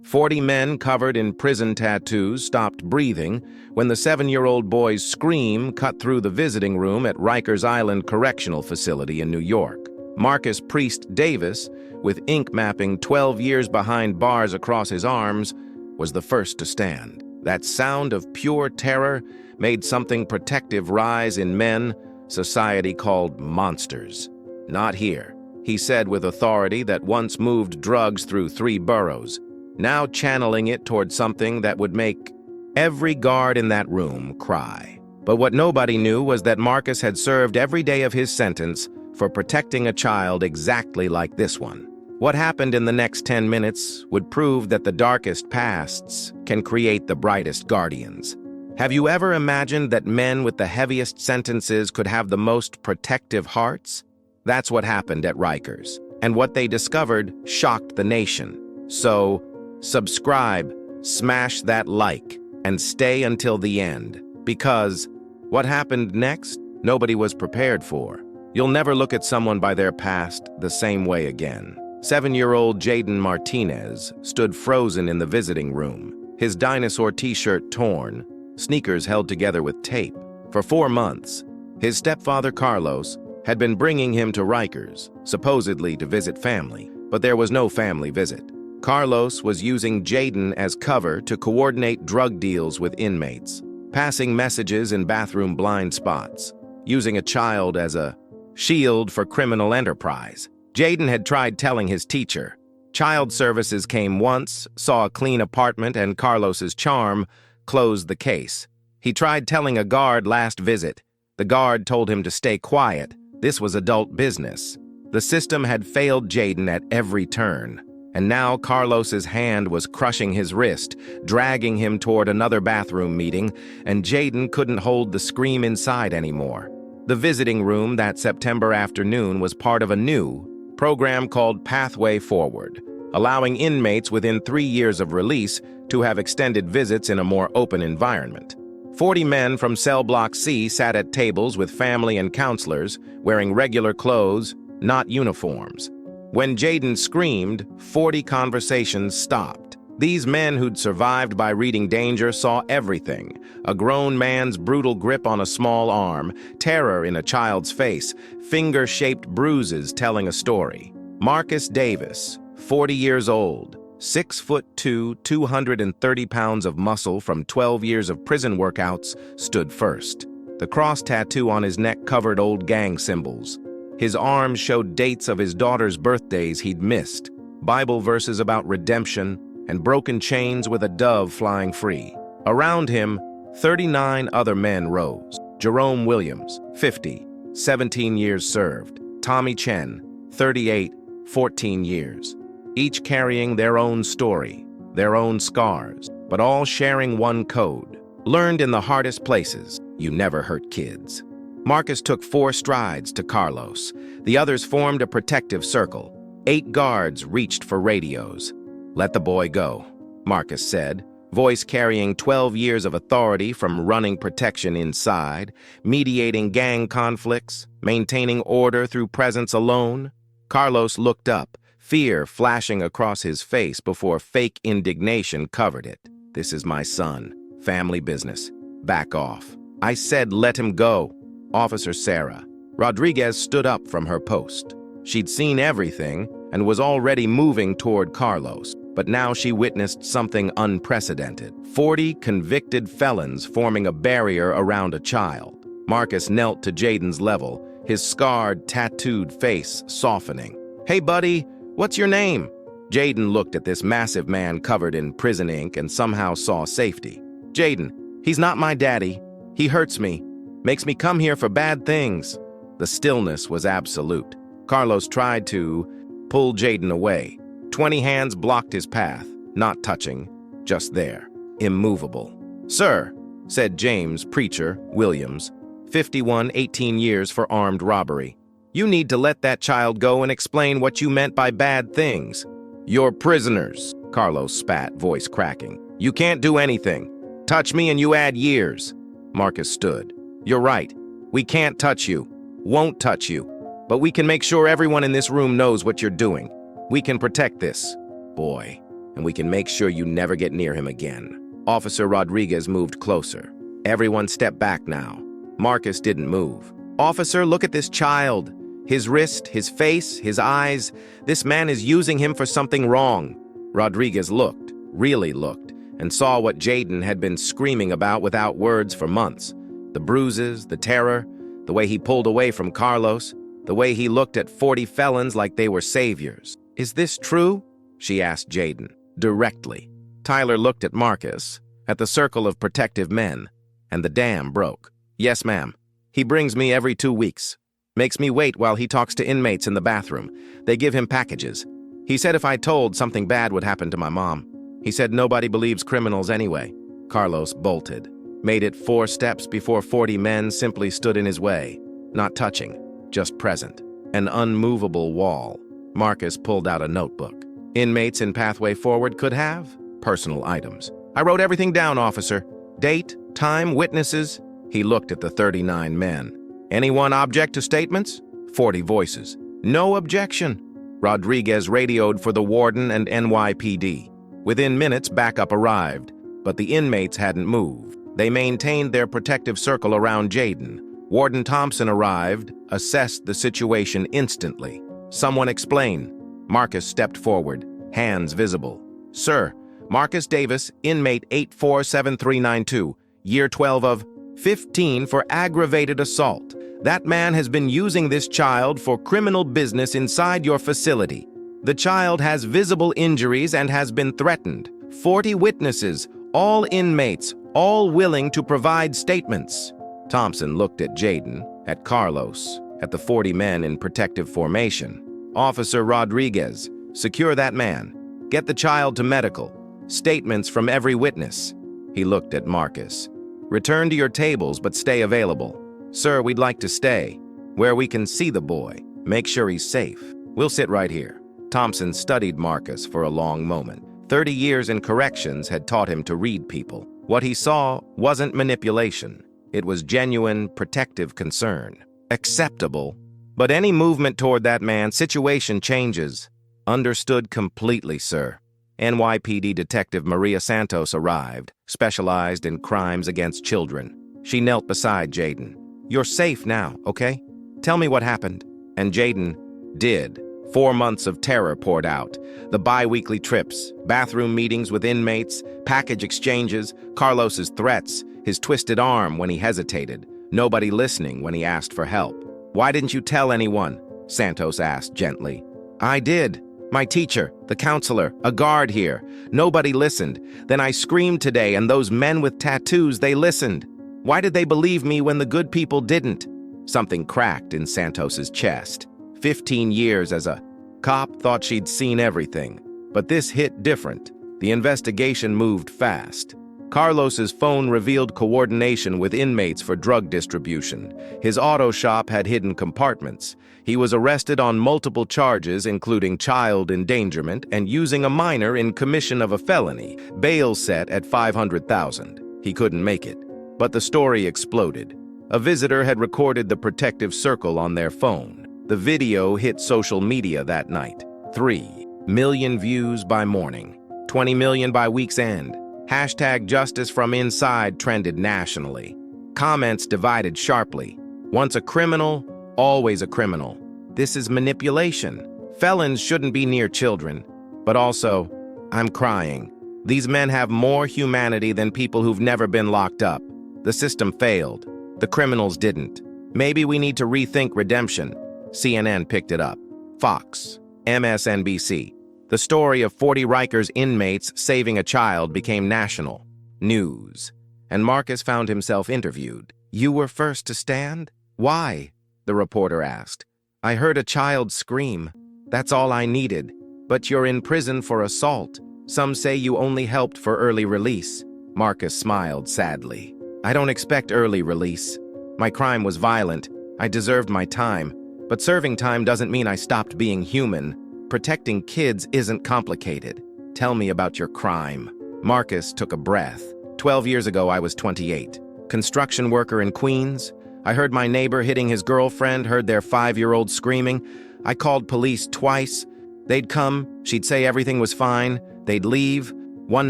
40 men covered in prison tattoos stopped breathing when the 7-year-old boy's scream cut through the visiting room at Rikers Island Correctional Facility in New York. Marcus Priest Davis, with ink mapping 12 years behind bars across his arms, was the first to stand. That sound of pure terror made something protective rise in men society called monsters. "Not here," he said with authority that once moved drugs through 3 boroughs, now channeling it toward something that would make every guard in that room cry. But what nobody knew was that Marcus had served every day of his sentence for protecting a child exactly like this one. What happened in the next 10 minutes would prove that the darkest pasts can create the brightest guardians. Have you ever imagined that men with the heaviest sentences could have the most protective hearts? That's what happened at Rikers, and what they discovered shocked the nation. So, subscribe, smash that like, and stay until the end, because what happened next, nobody was prepared for. You'll never look at someone by their past the same way again. 7-year-old Jayden Martinez stood frozen in the visiting room, his dinosaur t-shirt torn, sneakers held together with tape. For 4 months, his stepfather Carlos had been bringing him to Rikers, supposedly to visit family, but there was no family visit. Carlos was using Jayden as cover to coordinate drug deals with inmates, passing messages in bathroom blind spots, using a child as a shield for criminal enterprise. Jayden had tried telling his teacher. Child services came once, saw a clean apartment, and Carlos's charm closed the case. He tried telling a guard last visit. The guard told him to stay quiet. This was adult business. The system had failed Jayden at every turn. And now Carlos's hand was crushing his wrist, dragging him toward another bathroom meeting, and Jayden couldn't hold the scream inside anymore. The visiting room that September afternoon was part of a new program called Pathway Forward, allowing inmates within 3 years of release to have extended visits in a more open environment. 40 men from Cell Block C sat at tables with family and counselors, wearing regular clothes, not uniforms. When Jayden screamed, 40 conversations stopped. These men who'd survived by reading danger saw everything: a grown man's brutal grip on a small arm, terror in a child's face, finger-shaped bruises telling a story. Marcus Davis, 40 years old, 6'2", 230 pounds of muscle from 12 years of prison workouts, stood first. The cross tattoo on his neck covered old gang symbols. His arms showed dates of his daughter's birthdays he'd missed, Bible verses about redemption, and broken chains with a dove flying free. Around him, 39 other men rose. Jerome Williams, 50, 17 years served. Tommy Chen, 38, 14 years. Each carrying their own story, their own scars, but all sharing one code. Learned in the hardest places: you never hurt kids. Marcus took 4 strides to Carlos. The others formed a protective circle. 8 guards reached for radios. "Let the boy go," Marcus said, voice carrying 12 years of authority from running protection inside, mediating gang conflicts, maintaining order through presence alone. Carlos looked up, fear flashing across his face before fake indignation covered it. "This is my son. Family business. Back off." "I said let him go." Officer Sarah Rodriguez stood up from her post. She'd seen everything and was already moving toward Carlos, but now she witnessed something unprecedented. 40 convicted felons forming a barrier around a child. Marcus knelt to Jayden's level, his scarred, tattooed face softening. "Hey, buddy, what's your name?" Jayden looked at this massive man covered in prison ink and somehow saw safety. "Jayden, he's not my daddy. He hurts me. Makes me come here for bad things." The stillness was absolute. Carlos tried to pull Jayden away. 20 hands blocked his path, not touching, just there, immovable. "Sir," said James Preacher Williams, 51, 18 years for armed robbery. "You need to let that child go and explain what you meant by bad things." "You're prisoners," Carlos spat, voice cracking. "You can't do anything. Touch me and you add years." Marcus stood. "You're right. We can't touch you. Won't touch you. But we can make sure everyone in this room knows what you're doing. We can protect this boy, and we can make sure you never get near him again." Officer Rodriguez moved closer. Everyone stepped back now. Marcus didn't move. "Officer, look at this child. His wrist, his face, his eyes. This man is using him for something wrong." Rodriguez looked, really looked, and saw what Jayden had been screaming about without words for months. The bruises, the terror, the way he pulled away from Carlos, the way he looked at 40 felons like they were saviors. "Is this true?" she asked Jayden, directly. Tyler looked at Marcus, at the circle of protective men, and the dam broke. "Yes, ma'am. He brings me every 2 weeks. Makes me wait while he talks to inmates in the bathroom. They give him packages. He said if I told, something bad would happen to my mom. He said nobody believes criminals anyway." Carlos bolted. Made it 4 steps before 40 men simply stood in his way. Not touching, just present. An unmovable wall. Marcus pulled out a notebook. Inmates in pathway forward could have personal items. "I wrote everything down, officer. Date, time, witnesses." He looked at the 39 men. "Anyone object to statements?" 40 voices. "No objection." Rodriguez radioed for the warden and NYPD. Within minutes, backup arrived, but the inmates hadn't moved. They maintained their protective circle around Jayden. Warden Thompson arrived, assessed the situation instantly. "Someone explain." Marcus stepped forward, hands visible. "Sir, Marcus Davis, inmate 847392, year 12 of 15 for aggravated assault. That man has been using this child for criminal business inside your facility. The child has visible injuries and has been threatened. 40 witnesses, all inmates, all willing to provide statements." Thompson looked at Jayden, at Carlos, at the 40 men in protective formation. "Officer Rodriguez, secure that man. Get the child to medical. Statements from every witness." He looked at Marcus. "Return to your tables, but stay available. Sir, we'd like to stay, where we can see the boy. Make sure he's safe. We'll sit right here." Thompson studied Marcus for a long moment. 30 years in corrections had taught him to read people. What he saw wasn't manipulation. It was genuine, protective concern. Acceptable. But any movement toward that man, situation changes. "Understood completely, sir." NYPD Detective Maria Santos arrived, specialized in crimes against children. She knelt beside Jayden. "You're safe now, okay? Tell me what happened." And Jayden did. 4 months of terror poured out. The bi-weekly trips, bathroom meetings with inmates, package exchanges, Carlos's threats, his twisted arm when he hesitated, nobody listening when he asked for help. "Why didn't you tell anyone?" Santos asked gently. "I did. My teacher, the counselor, a guard here. Nobody listened. Then I screamed today, and those men with tattoos, they listened. Why did they believe me when the good people didn't?" Something cracked in Santos's chest. 15 years as a cop, thought she'd seen everything. But this hit different. The investigation moved fast. Carlos's phone revealed coordination with inmates for drug distribution. His auto shop had hidden compartments. He was arrested on multiple charges, including child endangerment and using a minor in commission of a felony. Bail set at $500,000. He couldn't make it. But the story exploded. A visitor had recorded the protective circle on their phone. The video hit social media that night. 3 million views by morning, 20 million by week's end. Hashtag Justice from Inside trended nationally. Comments divided sharply. Once a criminal, always a criminal. This is manipulation. Felons shouldn't be near children. But also, I'm crying. These men have more humanity than people who've never been locked up. The system failed. The criminals didn't. Maybe we need to rethink redemption. CNN picked it up. Fox, MSNBC. The story of 40 Rikers inmates saving a child became national news. And Marcus found himself interviewed. "You were first to stand? Why?" the reporter asked. "I heard a child scream. That's all I needed. But you're in prison for assault. Some say you only helped for early release." Marcus smiled sadly. "I don't expect early release. My crime was violent. I deserved my time. But serving time doesn't mean I stopped being human. Protecting kids isn't complicated. Tell me about your crime." Marcus took a breath. 12 years ago, I was 28. Construction worker in Queens. I heard my neighbor hitting his girlfriend, heard their 5-year-old screaming. I called police twice. They'd come, she'd say everything was fine. They'd leave. One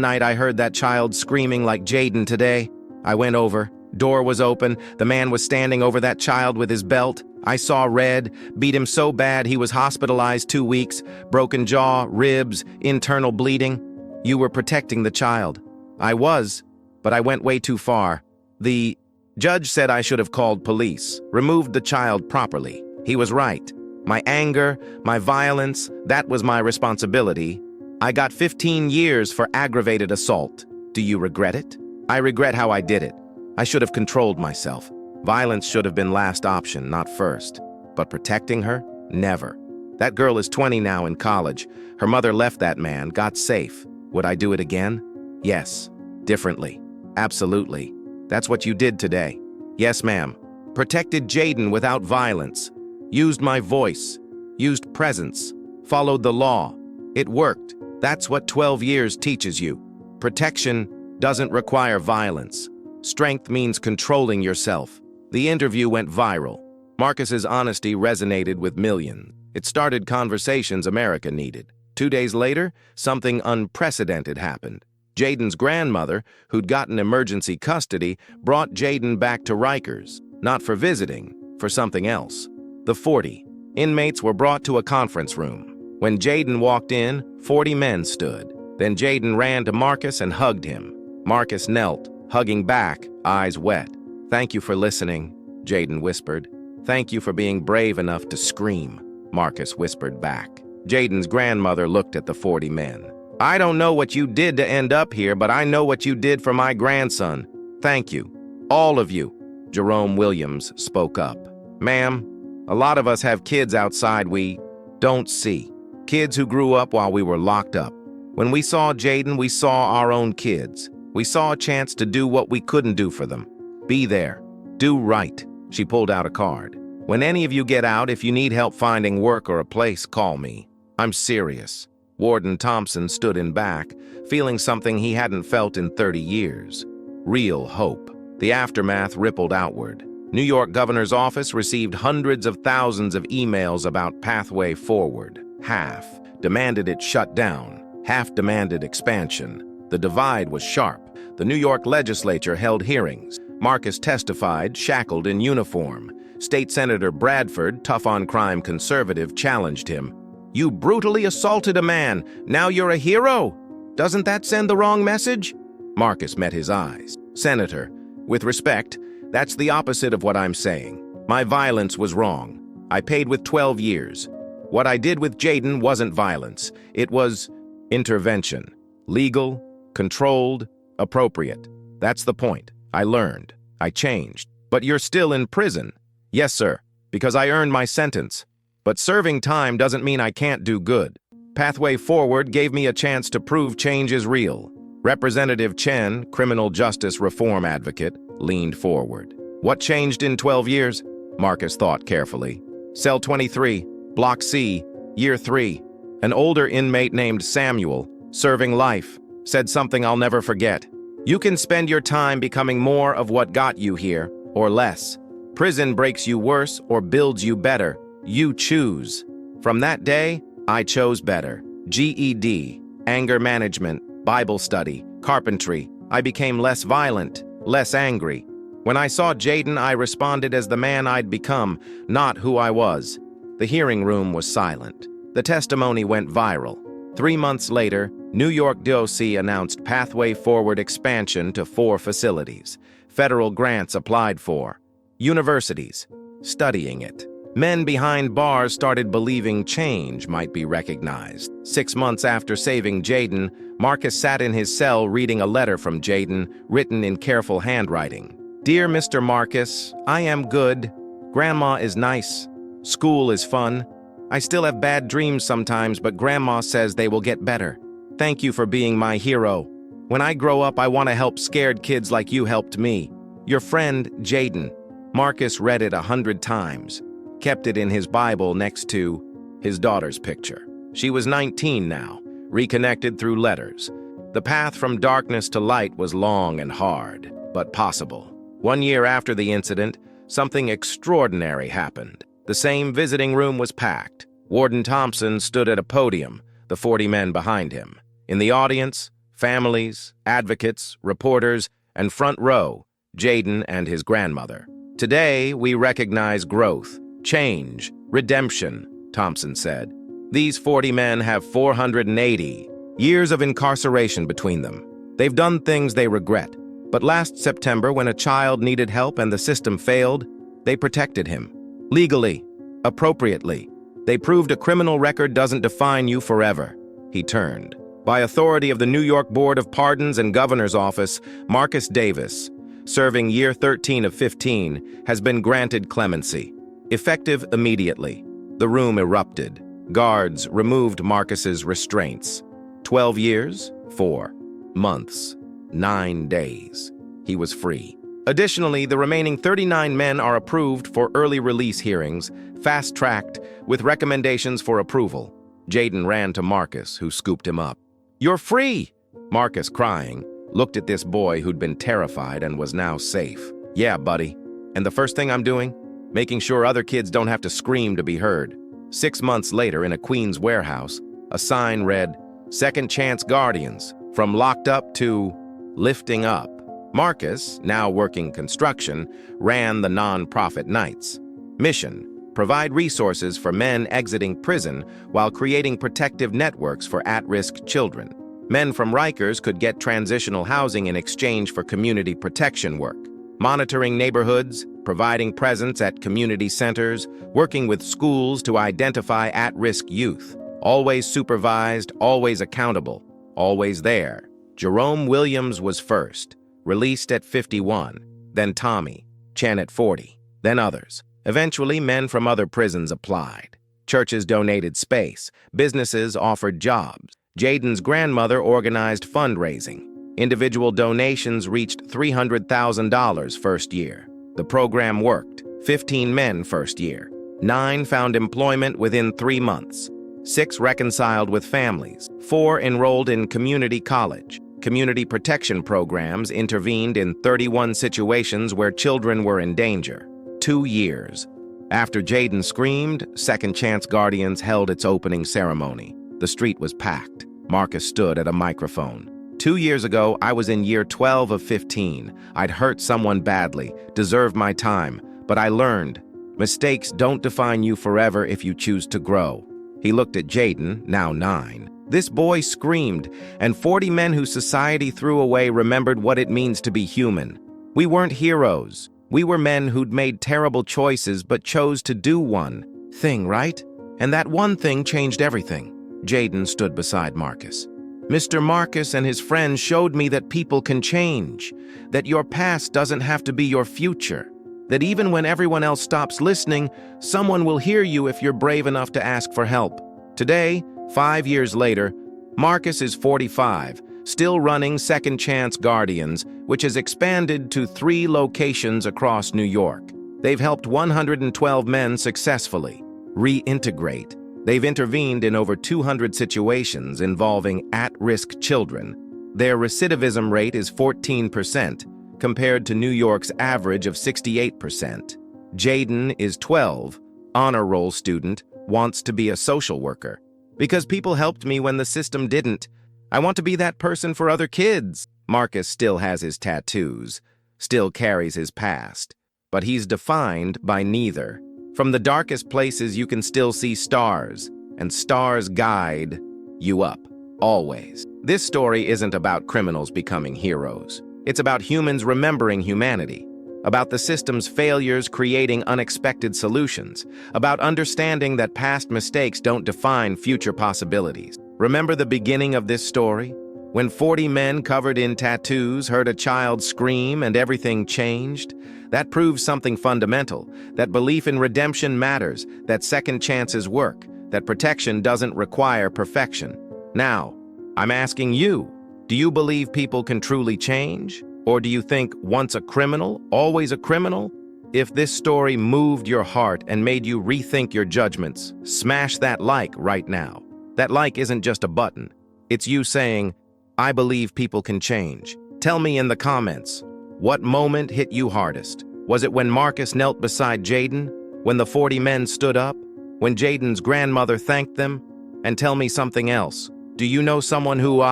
night I heard that child screaming like Jayden today. I went over. Door was open. The man was standing over that child with his belt. I saw red, beat him so bad he was hospitalized 2 weeks, broken jaw, ribs, internal bleeding. You were protecting the child. I was, but I went way too far. The judge said I should have called police, removed the child properly. He was right. My anger, my violence, that was my responsibility. I got 15 years for aggravated assault. Do you regret it? I regret how I did it. I should have controlled myself. Violence should have been last option, not first. But protecting her? Never. That girl is 20 now in college. Her mother left that man, got safe. Would I do it again? Yes. Differently. Absolutely. That's what you did today. Yes, ma'am. Protected Jayden without violence. Used my voice. Used presence. Followed the law. It worked. That's what 12 years teaches you. Protection doesn't require violence. Strength means controlling yourself. The interview went viral. Marcus's honesty resonated with millions. It started conversations America needed. 2 days later, something unprecedented happened. Jayden's grandmother, who'd gotten emergency custody, brought Jayden back to Rikers, not for visiting, for something else. The 40 inmates were brought to a conference room. When Jayden walked in, 40 men stood. Then Jayden ran to Marcus and hugged him. Marcus knelt, hugging back, eyes wet. "Thank you for listening," Jayden whispered. "Thank you for being brave enough to scream," Marcus whispered back. Jayden's grandmother looked at the 40 men. "I don't know what you did to end up here, but I know what you did for my grandson. Thank you. All of you." Jerome Williams spoke up. "Ma'am, a lot of us have kids outside we don't see. Kids who grew up while we were locked up. When we saw Jayden, we saw our own kids. We saw a chance to do what we couldn't do for them. Be there. Do right." She pulled out a card. "When any of you get out, if you need help finding work or a place, call me. I'm serious." Warden Thompson stood in back, feeling something he hadn't felt in 30 years. Real hope. The aftermath rippled outward. New York Governor's office received hundreds of thousands of emails about Pathway Forward. Half demanded it shut down. Half demanded expansion. The divide was sharp. The New York legislature held hearings. Marcus testified, shackled in uniform. State Senator Bradford, tough-on-crime conservative, challenged him. "You brutally assaulted a man. Now you're a hero? Doesn't that send the wrong message?" Marcus met his eyes. "Senator, with respect, that's the opposite of what I'm saying. My violence was wrong. I paid with 12 years. What I did with Jayden wasn't violence. It was intervention. Legal, controlled, appropriate. That's the point. I learned. I changed. But you're still in prison." "Yes, sir, because I earned my sentence. But serving time doesn't mean I can't do good. Pathway Forward gave me a chance to prove change is real." Representative Chen, criminal justice reform advocate, leaned forward. "What changed in 12 years? Marcus thought carefully. "Cell 23, Block C, Year 3. An older inmate named Samuel, serving life, said something I'll never forget. You can spend your time becoming more of what got you here, or less. Prison breaks you worse or builds you better. You choose." From that day, I chose better. GED, anger management, Bible study, carpentry. I became less violent, less angry. When I saw Jayden, I responded as the man I'd become, not who I was. The hearing room was silent. The testimony went viral. 3 months later, New York DOC announced Pathway Forward expansion to 4 facilities. Federal grants applied for. Universities, studying it. Men behind bars started believing change might be recognized. 6 months after saving Jayden, Marcus sat in his cell reading a letter from Jayden, written in careful handwriting. "Dear Mr. Marcus, I am good. Grandma is nice. School is fun. I still have bad dreams sometimes, but Grandma says they will get better. Thank you for being my hero. When I grow up, I want to help scared kids like you helped me. Your friend, Jayden." Marcus read it 100 times, kept it in his Bible next to his daughter's picture. She was 19 now, reconnected through letters. The path from darkness to light was long and hard, but possible. 1 year after the incident, something extraordinary happened. The same visiting room was packed. Warden Thompson stood at a podium, the 40 men behind him. In the audience, families, advocates, reporters, and front row, Jayden and his grandmother. Today, we recognize growth, change, redemption, Thompson said. These 40 men have 480 years of incarceration between them. They've done things they regret. But last September, when a child needed help and the system failed, they protected him. Legally, appropriately. They proved a criminal record doesn't define you forever. He turned. By authority of the New York Board of Pardons and Governor's Office, Marcus Davis, serving year 13 of 15, has been granted clemency. Effective immediately. The room erupted. Guards removed Marcus's restraints. 12 years, 4 months, 9 days. He was free. Additionally, the remaining 39 men are approved for early release hearings, fast-tracked, with recommendations for approval. Jayden ran to Marcus, who scooped him up. "You're free!" Marcus, crying, looked at this boy who'd been terrified and was now safe. "Yeah, buddy. And the first thing I'm doing? Making sure other kids don't have to scream to be heard." 6 months later, in a Queens warehouse, a sign read, "Second Chance Guardians, from locked up to lifting up." Marcus, now working construction, ran the non-profit nights. Mission: provide resources for men exiting prison while creating protective networks for at-risk children. Men from Rikers could get transitional housing in exchange for community protection work. Monitoring neighborhoods, providing presence at community centers, working with schools to identify at-risk youth. Always supervised, always accountable, always there. Jerome Williams was first, released at 51, then Tommy, Chen at 40, then others. Eventually, men from other prisons applied. Churches donated space. Businesses offered jobs. Jayden's grandmother organized fundraising. Individual donations reached $300,000 first year. The program worked. 15 men first year. 9 found employment within 3 months. 6 reconciled with families. 4 enrolled in community college. Community protection programs intervened in 31 situations where children were in danger. 2 years. After Jayden screamed, Second Chance Guardians held its opening ceremony. The street was packed. Marcus stood at a microphone. 2 years ago, I was in year 12 of 15. I'd hurt someone badly, deserved my time, but I learned. Mistakes don't define you forever if you choose to grow. He looked at Jayden, now 9. This boy screamed, and 40 men who society threw away remembered what it means to be human. We weren't heroes. We were men who'd made terrible choices but chose to do one thing, right? And that one thing changed everything. Jayden stood beside Marcus. Mr. Marcus and his friends showed me that people can change, that your past doesn't have to be your future, that even when everyone else stops listening, someone will hear you if you're brave enough to ask for help. Today, 5 years later, Marcus is 45, still running Second Chance Guardians, which has expanded to 3 locations across New York. They've helped 112 men successfully reintegrate. They've intervened in over 200 situations involving at-risk children. Their recidivism rate is 14%, compared to New York's average of 68%. Jayden is 12, honor roll student, wants to be a social worker. Because people helped me when the system didn't. I want to be that person for other kids. Marcus still has his tattoos, still carries his past, but he's defined by neither. From the darkest places you can still see stars, and stars guide you up, always. This story isn't about criminals becoming heroes. It's about humans remembering humanity, about the system's failures creating unexpected solutions, about understanding that past mistakes don't define future possibilities. Remember the beginning of this story? When 40 men covered in tattoos heard a child scream and everything changed? That proves something fundamental, that belief in redemption matters, that second chances work, that protection doesn't require perfection. Now, I'm asking you, do you believe people can truly change? Or do you think once a criminal, always a criminal? If this story moved your heart and made you rethink your judgments, smash that like right now. That like isn't just a button. It's you saying, I believe people can change. Tell me in the comments, what moment hit you hardest? Was it when Marcus knelt beside Jayden? When the 40 men stood up? When Jayden's grandmother thanked them? And tell me something else. Do you know someone who,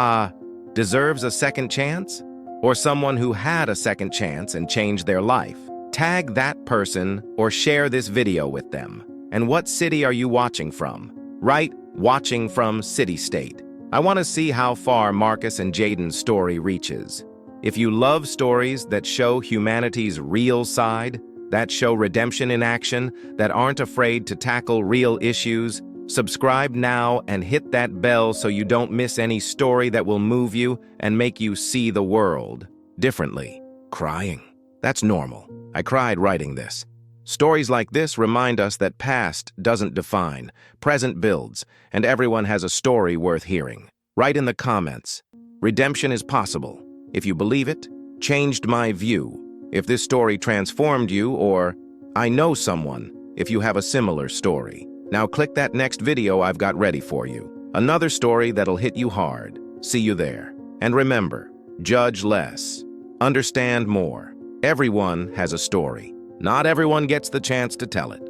deserves a second chance? Or someone who had a second chance and changed their life? Tag that person or share this video with them. And what city are you watching from? Write, watching from city-state. I want to see how far Marcus and Jayden's story reaches. If you love stories that show humanity's real side, that show redemption in action, that aren't afraid to tackle real issues, subscribe now and hit that bell so you don't miss any story that will move you and make you see the world differently. Crying. That's normal. I cried writing this. Stories like this remind us that past doesn't define, present builds, and everyone has a story worth hearing. Write in the comments. Redemption is possible. If you believe it, changed my view. If this story transformed you, or I know someone, if you have a similar story. Now click that next video I've got ready for you. Another story that'll hit you hard. See you there. And remember, judge less. Understand more. Everyone has a story. Not everyone gets the chance to tell it.